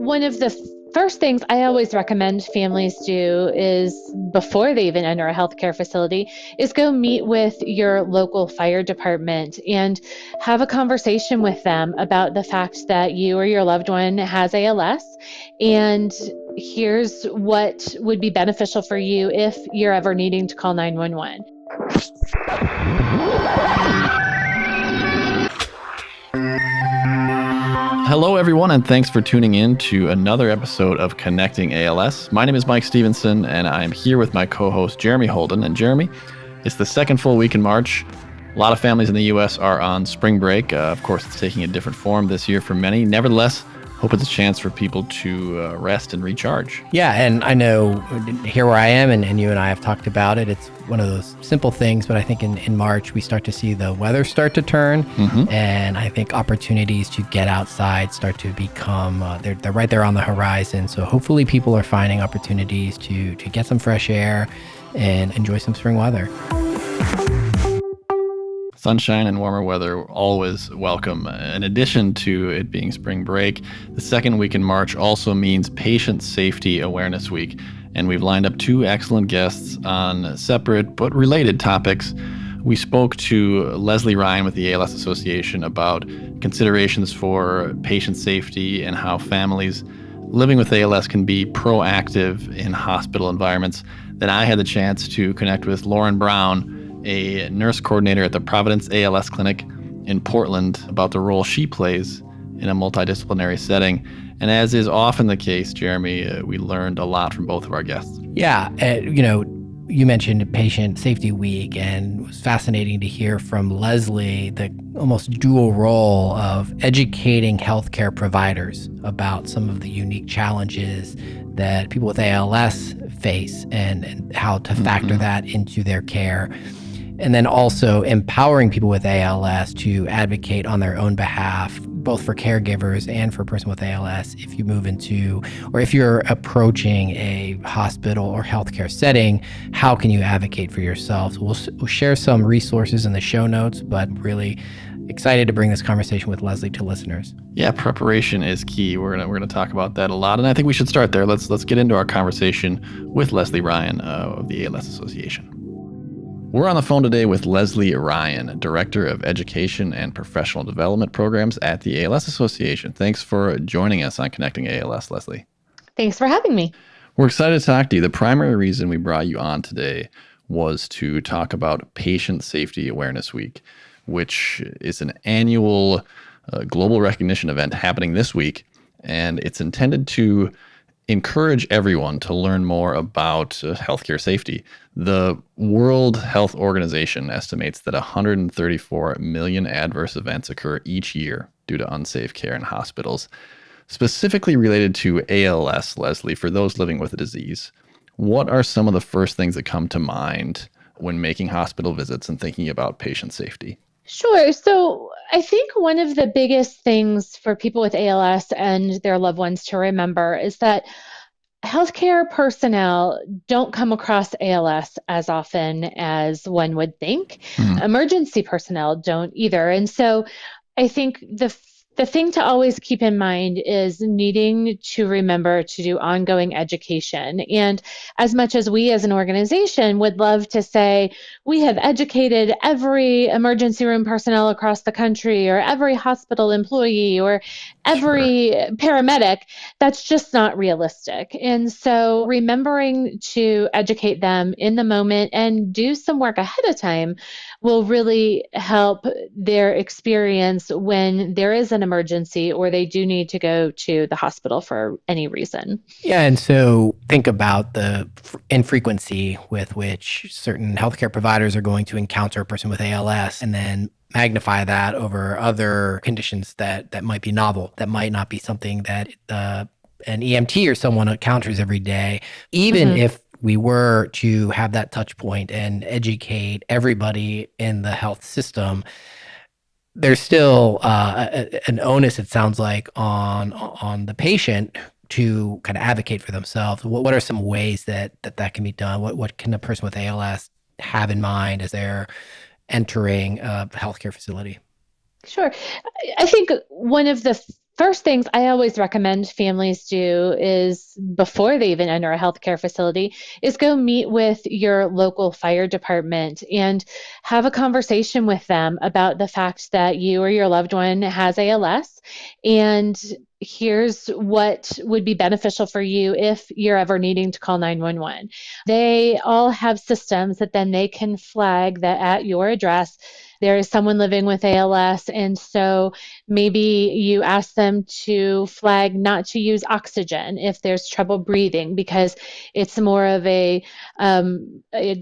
one of the first things I always recommend families do is before they even enter a healthcare facility is go meet with your local fire department and have a conversation with them about the fact that you or your loved one has ALS. And here's what would be beneficial for you if you're ever needing to call 911. Hello, everyone, and thanks for tuning in to another episode of Connecting ALS. My name is Mike Stevenson, and I'm here with my co-host, Jeremy Holden. And Jeremy, it's the second full week in March. A lot of families in the U.S. are on spring break. Of course, it's taking a different form this year for many. Nevertheless, hope it's a chance for people to rest and recharge. Yeah, and I know here where I am, and you and I have talked about it, it's one of those simple things, but I think in March we start to see the weather start to turn, and I think opportunities to get outside start to become, they're right there on the horizon. So hopefully people are finding opportunities to get some fresh air and enjoy some spring weather. Sunshine and warmer weather are always welcome. In addition to it being spring break, the second week in March also means Patient Safety Awareness Week. And we've lined up two excellent guests on separate but related topics. We spoke to Leslie Ryan with the ALS Association about considerations for patient safety and how families living with ALS can be proactive in hospital environments. Then I had the chance to connect with Lauren Brown, a nurse coordinator at the Providence ALS Clinic in Portland, about the role she plays in a multidisciplinary setting. And as is often the case, Jeremy, we learned a lot from both of our guests. Yeah, you mentioned Patient Safety Week, and it was fascinating to hear from Leslie the almost dual role of educating healthcare providers about some of the unique challenges that people with ALS face and how to factor that into their care. And then also empowering people with ALS to advocate on their own behalf, both for caregivers and for a person with ALS. If you move into, or if you're approaching a hospital or healthcare setting, how can you advocate for yourself? So we'll share some resources in the show notes, but really excited to bring this conversation with Leslie to listeners. Yeah, preparation is key. We're gonna talk about that a lot, and I think we should start there. Let's get into our conversation with Leslie Ryan of the ALS Association. We're on the phone today with Leslie Ryan, Director of Education and Professional Development Programs at the ALS Association. Thanks for joining us on Connecting ALS, Leslie. Thanks for having me. We're excited to talk to you. The primary reason we brought you on today was to talk about Patient Safety Awareness Week, which is an annual global recognition event happening this week, and it's intended to encourage everyone to learn more about healthcare safety. The World Health Organization estimates that 134 million adverse events occur each year due to unsafe care in hospitals. Specifically related to ALS, Leslie, for those living with the disease, what are some of the first things that come to mind when making hospital visits and thinking about patient safety? Sure. So I think one of the biggest things for people with ALS and their loved ones to remember is that healthcare personnel don't come across ALS as often as one would think. Emergency personnel don't either. And so I think the thing to always keep in mind is needing to remember to do ongoing education. And as much as we as an organization would love to say, we have educated every emergency room personnel across the country or every hospital employee or every paramedic, that's just not realistic. And so remembering to educate them in the moment and do some work ahead of time will really help their experience when there is an emergency or they do need to go to the hospital for any reason. Yeah, and so think about the infrequency with which certain healthcare providers are going to encounter a person with ALS, and then magnify that over other conditions that might be novel, that might not be something that an EMT or someone encounters every day. Even if we were to have that touch point and educate everybody in the health system, there's still an onus, it sounds like, on the patient to kind of advocate for themselves. What are some ways that can be done? What can a person with ALS have in mind as they're entering a healthcare facility? Sure. I think one of the first things I always recommend families do is before they even enter a healthcare facility is go meet with your local fire department and have a conversation with them about the fact that you or your loved one has ALS, and here's what would be beneficial for you if you're ever needing to call 911. They all have systems that then they can flag that at your address there is someone living with ALS. And so maybe you ask them to flag not to use oxygen if there's trouble breathing, because it's more of a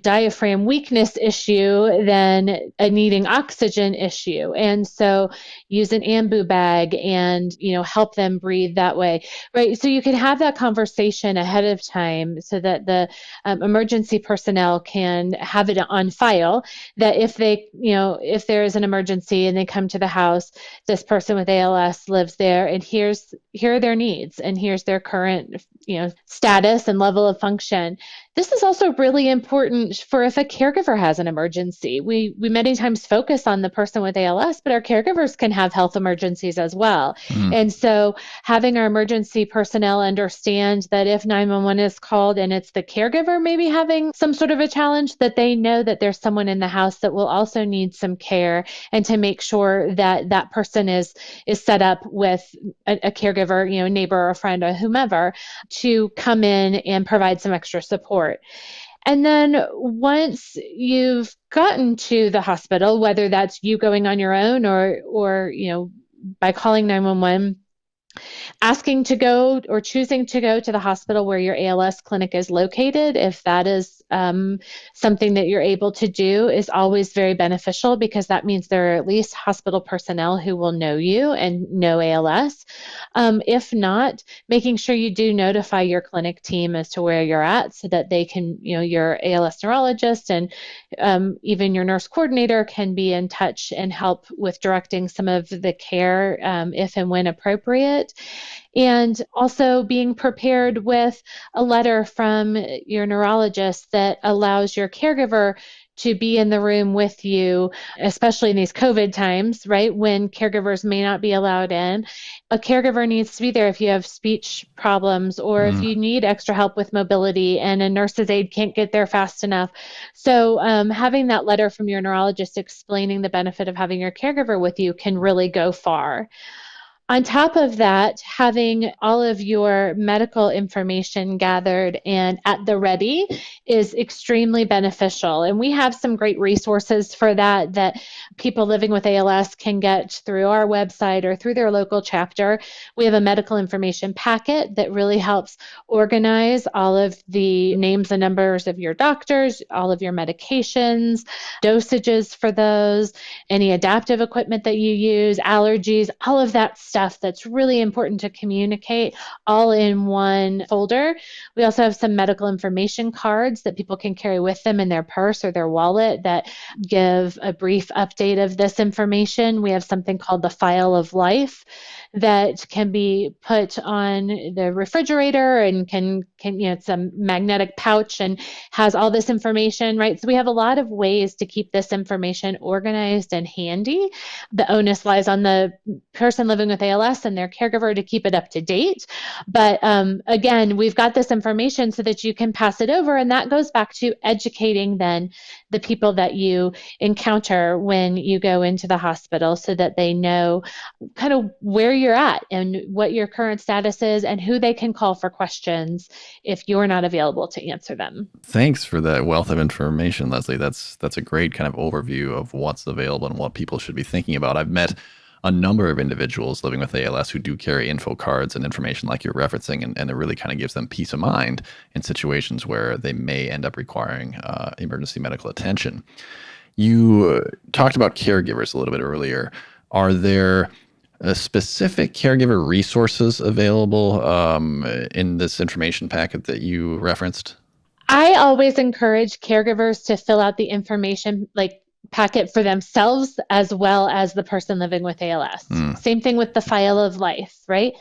diaphragm weakness issue than a needing oxygen issue. And so use an ambu bag and, help them breathe that way, right? So you can have that conversation ahead of time so that the emergency personnel can have it on file, that if if there is an emergency and they come to the house, this person with ALS lives there, and here are their needs, and here's their current, status and level of function. This is also really important for if a caregiver has an emergency. We many times focus on the person with ALS, but our caregivers can have health emergencies as well. Mm. And so having our emergency personnel understand that if 911 is called and it's the caregiver maybe having some sort of a challenge, that they know that there's someone in the house that will also need some care, and to make sure that that person is set up with a caregiver, neighbor or a friend or whomever, to come in and provide some extra support. And then once you've gotten to the hospital, whether that's you going on your own or by calling 911, asking to go or choosing to go to the hospital where your ALS clinic is located, if that is something that you're able to do, is always very beneficial, because that means there are at least hospital personnel who will know you and know ALS. If not, making sure you do notify your clinic team as to where you're at, so that they can, your ALS neurologist and even your nurse coordinator can be in touch and help with directing some of the care if and when appropriate. And also being prepared with a letter from your neurologist that allows your caregiver to be in the room with you, especially in these COVID times, right, when caregivers may not be allowed in. A caregiver needs to be there if you have speech problems or if you need extra help with mobility and a nurse's aide can't get there fast enough. So having that letter from your neurologist explaining the benefit of having your caregiver with you can really go far. On top of that, having all of your medical information gathered and at the ready is extremely beneficial. And we have some great resources for that people living with ALS can get through our website or through their local chapter. We have a medical information packet that really helps organize all of the names and numbers of your doctors, all of your medications, dosages for those, any adaptive equipment that you use, allergies, all of that stuff that's really important to communicate, all in one folder. We also have some medical information cards that people can carry with them in their purse or their wallet that give a brief update of this information. We have something called the File of Life that can be put on the refrigerator and can it's a magnetic pouch and has all this information, right? So we have a lot of ways to keep this information organized and handy. The onus lies on the person living with ALS and their caregiver to keep it up to date. But again, we've got this information so that you can pass it over. And that goes back to educating then the people that you encounter when you go into the hospital, so that they know kind of where you're at and what your current status is and who they can call for questions if you're not available to answer them. Thanks for that wealth of information, Leslie. That's a great kind of overview of what's available and what people should be thinking about. I've met a number of individuals living with ALS who do carry info cards and information like you're referencing, and it really kind of gives them peace of mind in situations where they may end up requiring emergency medical attention. You talked about caregivers a little bit earlier. Are there specific caregiver resources available in this information packet that you referenced? I always encourage caregivers to fill out the information packet for themselves as well as the person living with ALS. Same thing with the File of Life, right?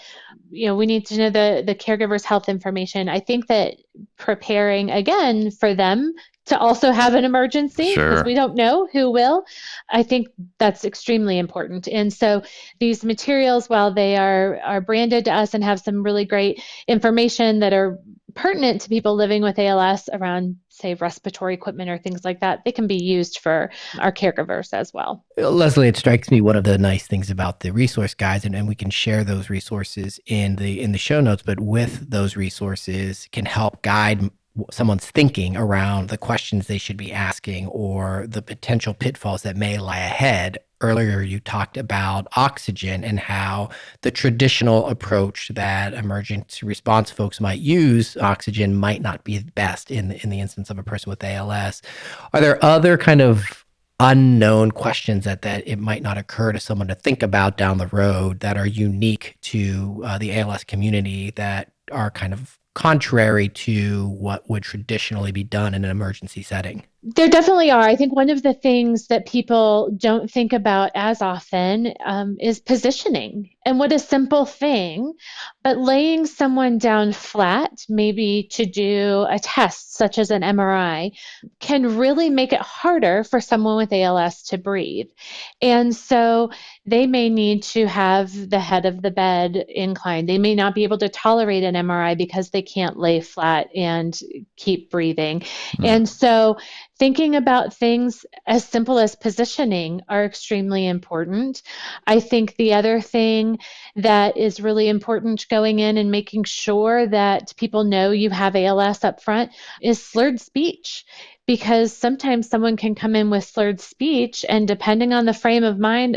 We need to know the caregiver's health information. I think that preparing again for them to also have an emergency because Sure. we don't know who will. I think that's extremely important. And so these materials, while they are branded to us and have some really great information that are pertinent to people living with ALS around, say, respiratory equipment or things like that, they can be used for our caregivers as well. Leslie, it strikes me one of the nice things about the resource guides, and we can share those resources in the show notes, but with those resources can help guide someone's thinking around the questions they should be asking or the potential pitfalls that may lie ahead. Earlier, you talked about oxygen and how the traditional approach that emergency response folks might use, oxygen might not be best in the instance of a person with ALS. Are there other kind of unknown questions that it might not occur to someone to think about down the road that are unique to the ALS community that are kind of contrary to what would traditionally be done in an emergency setting? There definitely are. I think one of the things that people don't think about as often is positioning. And what a simple thing, but laying someone down flat, maybe to do a test such as an MRI, can really make it harder for someone with ALS to breathe. And so they may need to have the head of the bed inclined. They may not be able to tolerate an MRI because they can't lay flat and keep breathing. Mm. And so thinking about things as simple as positioning are extremely important. I think the other thing that is really important going in and making sure that people know you have ALS up front is slurred speech. Because sometimes someone can come in with slurred speech, and depending on the frame of mind,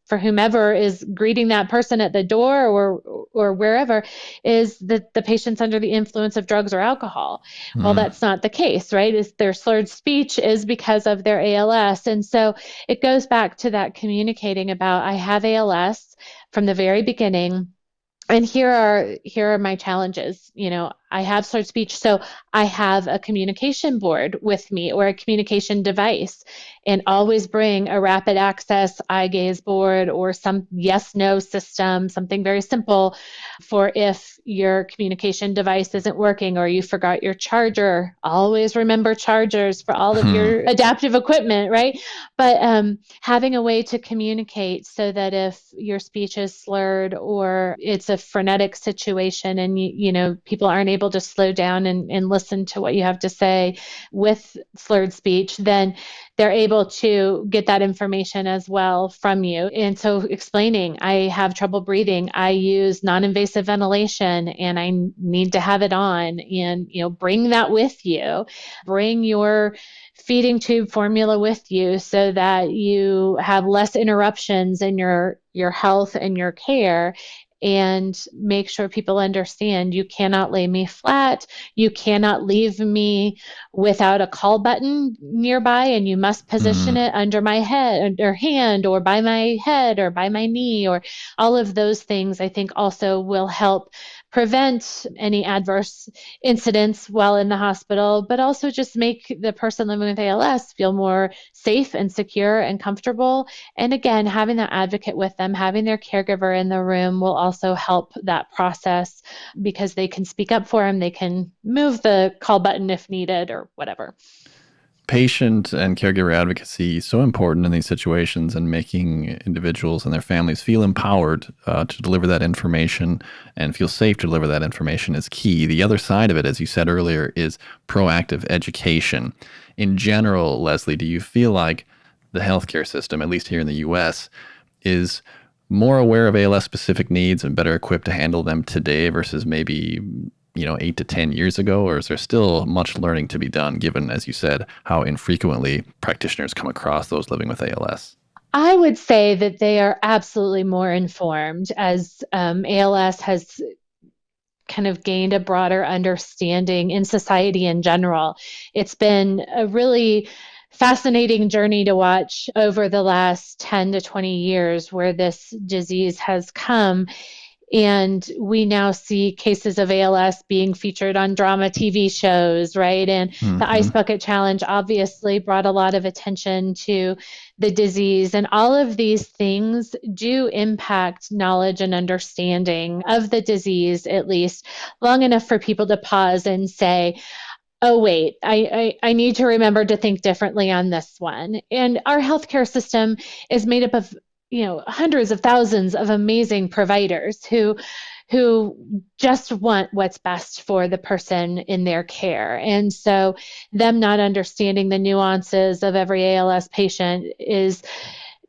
for whomever is greeting that person at the door or wherever, is that the patient's under the influence of drugs or alcohol. Well, Mm. that's not the case, right? Is their slurred speech is because of their ALS. And so it goes back to that communicating about I have ALS from the very beginning. And here are my challenges. I have slurred speech, so I have a communication board with me or a communication device, and always bring a rapid access eye gaze board or some yes no system, something very simple for if your communication device isn't working or you forgot your charger. Always remember chargers for all of Hmm. your adaptive equipment, right? But having a way to communicate so that if your speech is slurred or it's a frenetic situation and people aren't able to slow down and listen to what you have to say with slurred speech, then they're able to get that information as well from you. And so explaining, I have trouble breathing, I use non-invasive ventilation and I need to have it on, and bring that with you. Bring your feeding tube formula with you so that you have less interruptions in your health and your care, and make sure people understand you cannot lay me flat. You cannot leave me without a call button nearby, and you must position Mm. it under my head or hand or by my head or by my knee, or all of those things I think also will help prevent any adverse incidents while in the hospital, but also just make the person living with ALS feel more safe and secure and comfortable. And again, having that advocate with them, having their caregiver in the room will also help that process because they can speak up for them. They can move the call button if needed or whatever. Patient and caregiver advocacy is so important in these situations, and making individuals and their families feel empowered to deliver that information and feel safe to deliver that information is key. The other side of it, as you said earlier, is proactive education. In general, Leslie, do you feel like the healthcare system, at least here in the US, is more aware of ALS specific needs and better equipped to handle them today versus maybe 8 to 10 years ago? Or is there still much learning to be done, given, as you said, how infrequently practitioners come across those living with ALS? I would say that they are absolutely more informed as ALS has kind of gained a broader understanding in society in general. It's been a really fascinating journey to watch over the last 10 to 20 years where this disease has come. And we now see cases of ALS being featured on drama TV shows, right? And the Ice Hmm. Bucket Challenge obviously brought a lot of attention to the disease. And all of these things do impact knowledge and understanding of the disease, at least long enough for people to pause and say, oh, wait, I need to remember to think differently on this one. And our healthcare system is made up of, hundreds of thousands of amazing providers who just want what's best for the person in their care. And so them not understanding the nuances of every ALS patient is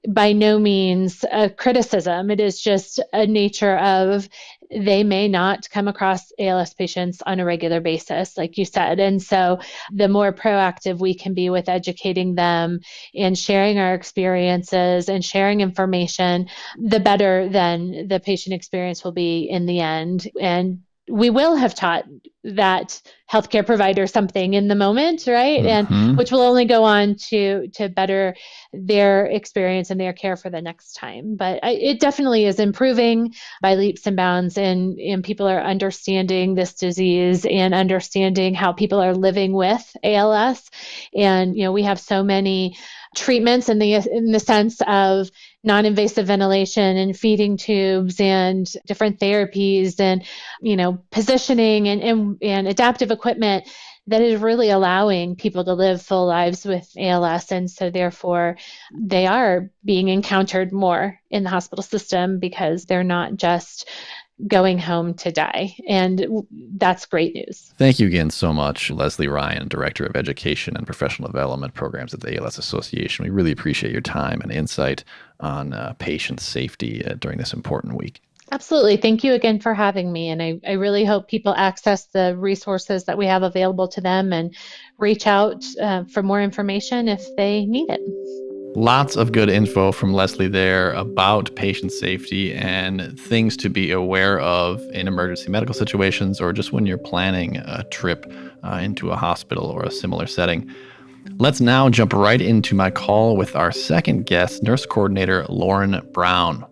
by no means a criticism. It is just a nature of they may not come across ALS patients on a regular basis, like you said. And so the more proactive we can be with educating them and sharing our experiences and sharing information, the better then the patient experience will be in the end. And we will have taught that healthcare provider something in the moment, right? And Mm-hmm. which will only go on to better their experience and their care for the next time. But it definitely is improving by leaps and bounds, and people are understanding this disease and understanding how people are living with ALS. And we have so many treatments in the sense of non-invasive ventilation and feeding tubes and different therapies and positioning and adaptive equipment that is really allowing people to live full lives with ALS. And so therefore they are being encountered more in the hospital system because they're not just going home to die. And that's great news. Thank you again so much, Leslie Ryan, Director of Education and Professional Development Programs at the ALS Association. We really appreciate your time and insight on patient safety during this important week. Absolutely. Thank you again for having me. And I really hope people access the resources that we have available to them and reach out for more information if they need it. Lots of good info from Leslie there about patient safety and things to be aware of in emergency medical situations or just when you're planning a trip into a hospital or a similar setting. Let's now jump right into my call with our second guest, nurse coordinator Lauren Brown.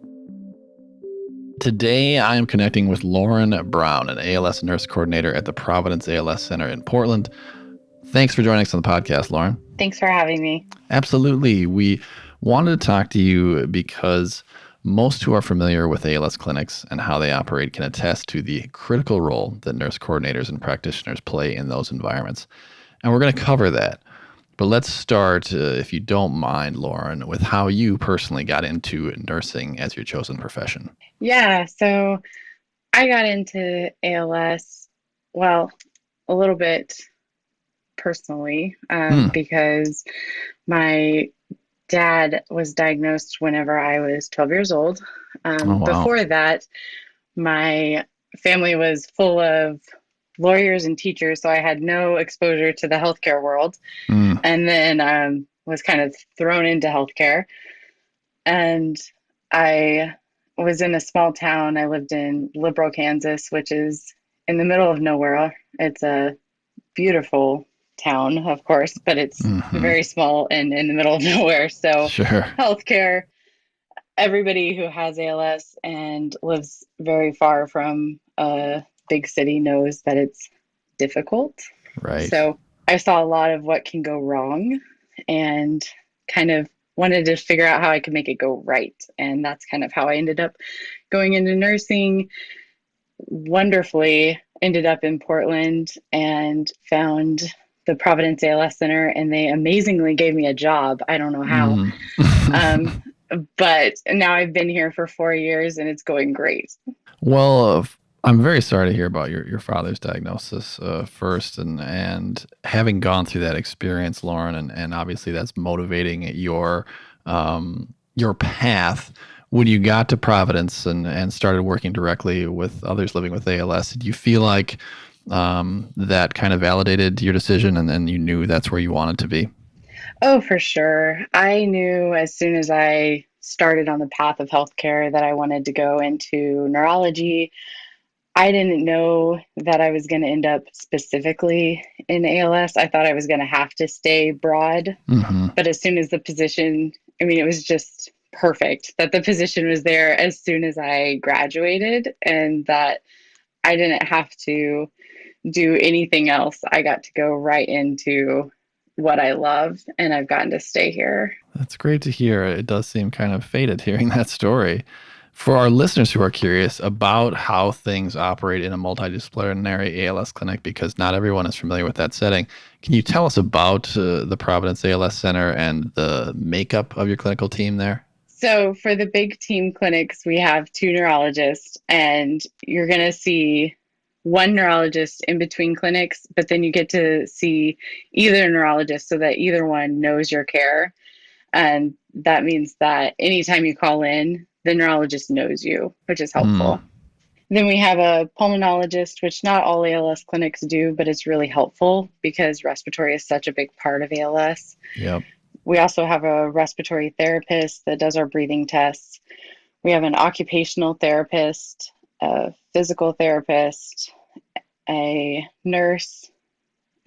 Today, I am connecting with Lauren Brown, an ALS nurse coordinator at the Providence ALS Center in Portland. Thanks for joining us on the podcast, Lauren. Thanks for having me. Absolutely. We wanted to talk to you because most who are familiar with ALS clinics and how they operate can attest to the critical role that nurse coordinators and practitioners play in those environments. And we're going to cover that. But let's start, if you don't mind, Lauren, with how you personally got into nursing as your chosen profession. Yeah, so I got into ALS, well, a little bit personally, because my dad was diagnosed whenever I was 12 years old. Wow. Before that, my family was full of lawyers and teachers, so I had no exposure to the healthcare world. And then was kind of thrown into healthcare. And I was in a small town. I lived in Liberal, Kansas, which is in the middle of nowhere. It's a beautiful town, of course, but it's very small and in the middle of nowhere. So Sure. Healthcare, everybody who has ALS and lives very far from a big city knows that it's difficult. Right. So I saw a lot of what can go wrong and kind of wanted to figure out how I could make it go right. And that's kind of how I ended up going into nursing. Wonderfully ended up in Portland and found the Providence ALS Center, and they amazingly gave me a job. I don't know how. But now I've been here for 4 years and it's going great. Well, I'm very sorry to hear about your father's diagnosis first, and having gone through that experience, Lauren, and obviously that's motivating your path. When you got to Providence and started working directly with others living with ALS, did you feel like that kind of validated your decision and you knew that's where you wanted to be? Oh, for sure. I knew as soon as I started on the path of healthcare that I wanted to go into neurology. I didn't know that I was going to end up specifically in ALS. I thought I was going to have to stay broad. But as soon as the position, it was just perfect that the position was there as soon as I graduated and that I didn't have to do anything else. I got to go right into what I love, and I've gotten to stay here. That's great to hear. It does seem kind of fated hearing that story. For our listeners who are curious about how things operate in a multidisciplinary ALS clinic, because not everyone is familiar with that setting, can you tell us about the Providence ALS Center and the makeup of your clinical team there? So for the big team clinics, we have two neurologists, and you're going to see one neurologist in between clinics, but then you get to see either neurologist so that either one knows your care. And that means that anytime you call in, the neurologist knows you, which is Hmm. helpful. Then we have a pulmonologist, which not all ALS clinics do, but it's really helpful because respiratory is such a big part of ALS. Yep. We also have a respiratory therapist that does our breathing tests. We have an occupational therapist, a physical therapist, a nurse,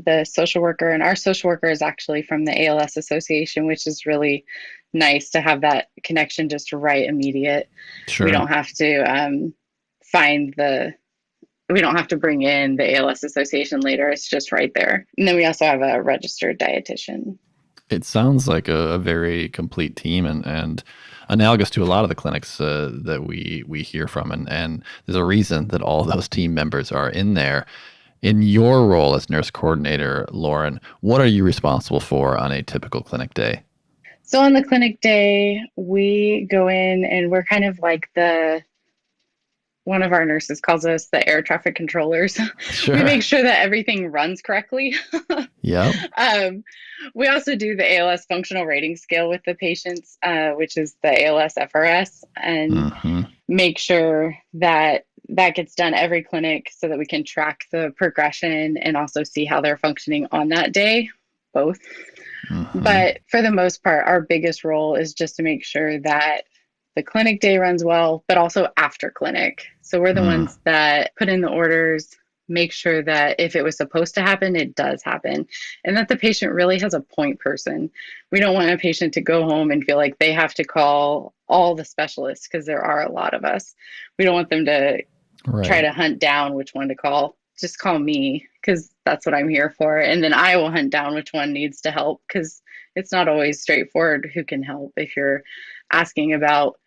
the social worker. And our social worker is actually from the ALS Association, which is really nice to have that connection just right immediate. We Sure. don't have to find the we don't have to bring in the ALS Association later. It's just right there. And then we also have a registered dietitian. It sounds like a very complete team and analogous to a lot of the clinics that we hear from. And there's a reason that all those team members are in there. In your role as nurse coordinator, Lauren, what are you responsible for on a typical clinic day? So on the clinic day, we go in and we're kind of like one of our nurses calls us the air traffic controllers. We Sure. make sure that everything runs correctly. Yep. um, we also do the ALS functional rating scale with the patients, which is the ALS FRS, and Hmm. make sure that that gets done every clinic so that we can track the progression and also see how they're functioning on that day, both. Hmm. But for the most part, our biggest role is just to make sure that the clinic day runs well, but also after clinic. So we're the Mm. ones that put in the orders, make sure that if it was supposed to happen, it does happen, and that the patient really has a point person. We don't want a patient to go home and feel like they have to call all the specialists because there are a lot of us. We don't want them to try Right. to hunt down which one to call. Just call me because that's what I'm here for. And then I will hunt down which one needs to help because it's not always straightforward who can help. If you're asking about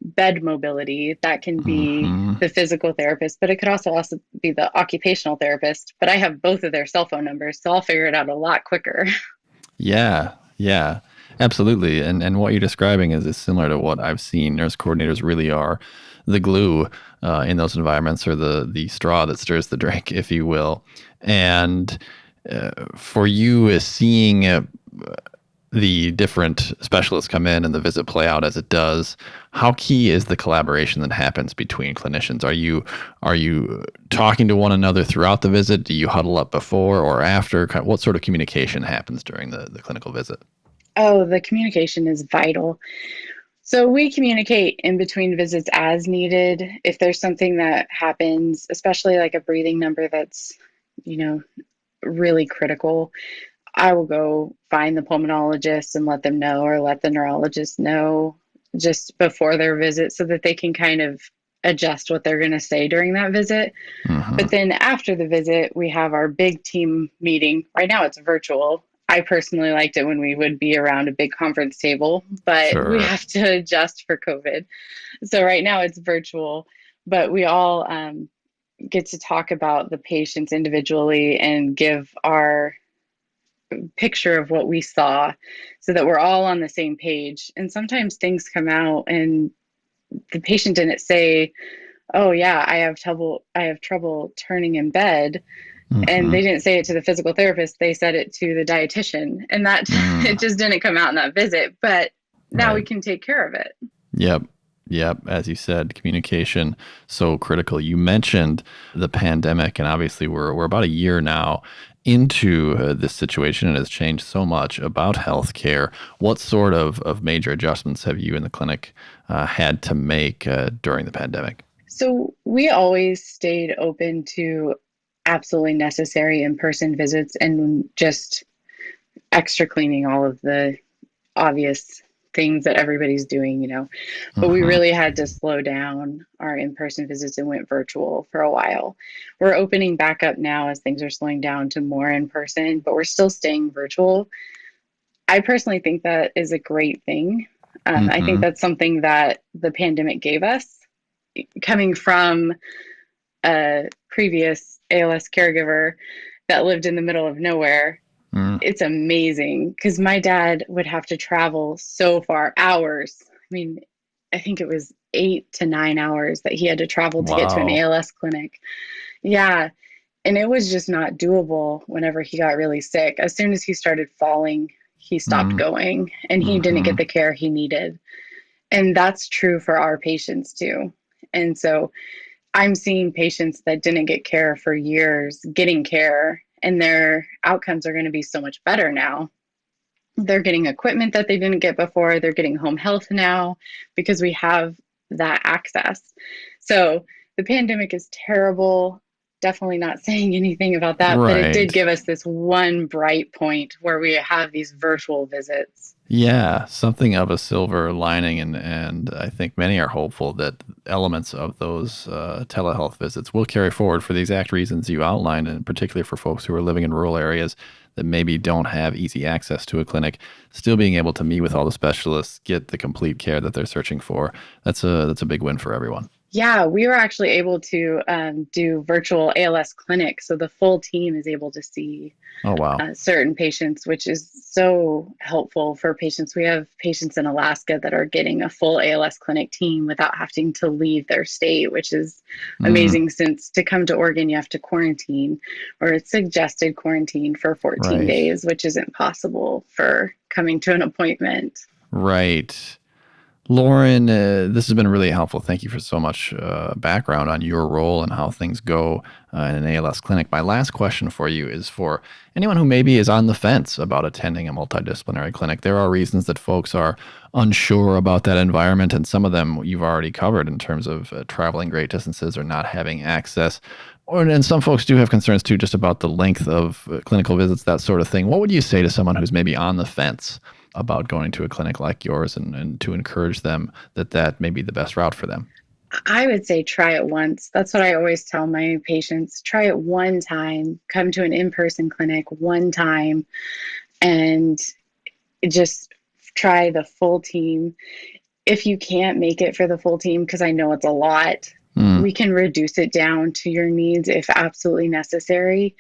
bed mobility, that can be Hmm. the physical therapist, but it could also be the occupational therapist. But I have both of their cell phone numbers, so I'll figure it out a lot quicker. Yeah. Yeah. Absolutely. And what you're describing is similar to what I've seen. Nurse coordinators really are the glue in those environments, or the straw that stirs the drink, if you will. And for you, as seeing the different specialists come in and the visit play out as it does, how key is the collaboration that happens between clinicians? Are you talking to one another throughout the visit? Do you huddle up before or after? What sort of communication happens during the clinical visit? Oh, the communication is vital. So we communicate in between visits as needed. If there's something that happens, especially like a breathing number that's, you know, really critical, I will go find the pulmonologist and let them know, or let the neurologist know just before their visit so that they can kind of adjust what they're going to say during that visit. Hmm. But then after the visit, we have our big team meeting. Right now it's virtual. I personally liked it when we would be around a big conference table, but we Sure. have to adjust for COVID. So right now it's virtual, but we all get to talk about the patients individually and give our picture of what we saw so that we're all on the same page. And sometimes things come out and the patient didn't say, "Oh yeah, I have trouble turning in bed." And Hmm. they didn't say it to the physical therapist, they said it to the dietitian. And that Mm. it just didn't come out in that visit, but now we Right. can take care of it. Yep. Yep. As you said, communication so critical. You mentioned the pandemic, and obviously we're about a year now into this situation, and has changed so much about healthcare. What sort of major adjustments have you in the clinic had to make during the pandemic? So we always stayed open to absolutely necessary in-person visits and just extra cleaning all of the obvious things that everybody's doing. But we Hmm. really had to slow down our in-person visits and went virtual for a while. We're opening back up now as things are slowing down to more in person, but we're still staying virtual. I personally think that is a great thing. I think Hmm. that's something that the pandemic gave us. coming from a previous ALS caregiver that lived in the middle of nowhere, it's amazing because my dad would have to travel so far, hours. I mean, I think it was 8 to 9 hours that he had to travel to get to an Wow. ALS clinic. Yeah. And it was just not doable whenever he got really sick. As soon as he started falling, he stopped going and he didn't get the care he needed. And that's true for our patients too. And so I'm seeing patients that didn't get care for years getting care, and their outcomes are going to be so much better now. They're getting equipment that they didn't get before. They're getting home health now because we have that access. So the pandemic is terrible. Definitely not saying anything about that, but it did Right. give us this one bright point where we have these virtual visits. Yeah, something of a silver lining, and I think many are hopeful that elements of those telehealth visits will carry forward for the exact reasons you outlined, and particularly for folks who are living in rural areas that maybe don't have easy access to a clinic, still being able to meet with all the specialists, get the complete care that they're searching for. That's a big win for everyone. Yeah, we were actually able to do virtual ALS clinics. So the full team is able to see Oh, wow. certain patients, which is so helpful for patients. We have patients in Alaska that are getting a full ALS clinic team without having to leave their state, which is amazing since to come to Oregon, you have to quarantine, or it's suggested quarantine for 14 Right. days, which isn't possible for coming to an appointment. Right. Lauren, this has been really helpful. Thank you for so much background on your role and how things go in an ALS clinic. My last question for you is for anyone who maybe is on the fence about attending a multidisciplinary clinic. There are reasons that folks are unsure about that environment, and some of them you've already covered in terms of traveling great distances or not having access. And some folks do have concerns too, just about the length of clinical visits, that sort of thing. What would you say to someone who's maybe on the fence about going to a clinic like yours, and to encourage them that may be the best route for them? I would say try it once. That's what I always tell my patients. Try it one time, come to an in-person clinic one time, and just try the full team. If you can't make it for the full team, because I know it's a lot, we can reduce it down to your needs if absolutely necessary,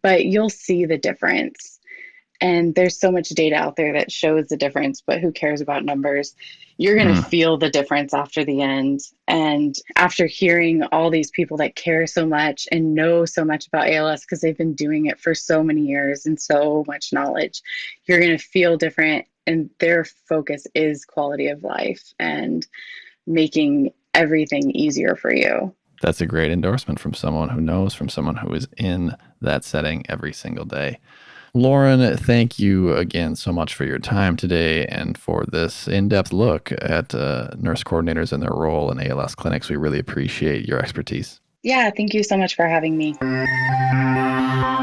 but you'll see the difference. And there's so much data out there that shows the difference, but who cares about numbers? You're going to feel the difference after the end. And after hearing all these people that care so much and know so much about ALS because they've been doing it for so many years and so much knowledge, you're going to feel different. And their focus is quality of life and making everything easier for you. That's a great endorsement from someone who knows, from someone who is in that setting every single day. Lauren, thank you again so much for your time today and for this in-depth look at nurse coordinators and their role in ALS clinics. We really appreciate your expertise. Yeah, thank you so much for having me.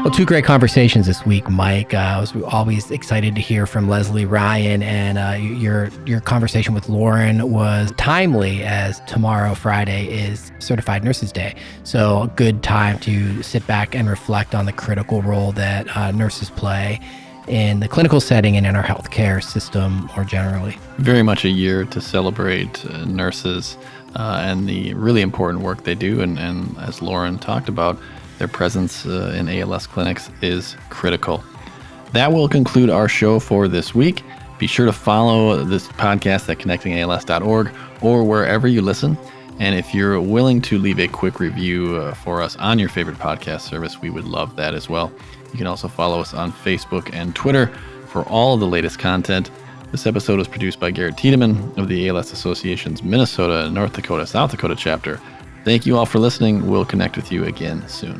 Well, two great conversations this week, Mike. I was always excited to hear from Leslie Ryan, and your conversation with Lauren was timely as tomorrow, Friday, is Certified Nurses Day. So a good time to sit back and reflect on the critical role that nurses play in the clinical setting and in our healthcare system more generally. Very much a year to celebrate nurses and the really important work they do. And as Lauren talked about, their presence in ALS clinics is critical. That will conclude our show for this week. Be sure to follow this podcast at connectingals.org or wherever you listen. And if you're willing to leave a quick review for us on your favorite podcast service, we would love that as well. You can also follow us on Facebook and Twitter for all of the latest content. This episode was produced by Garrett Tiedemann of the ALS Association's Minnesota, North Dakota, South Dakota chapter. Thank you all for listening. We'll connect with you again soon.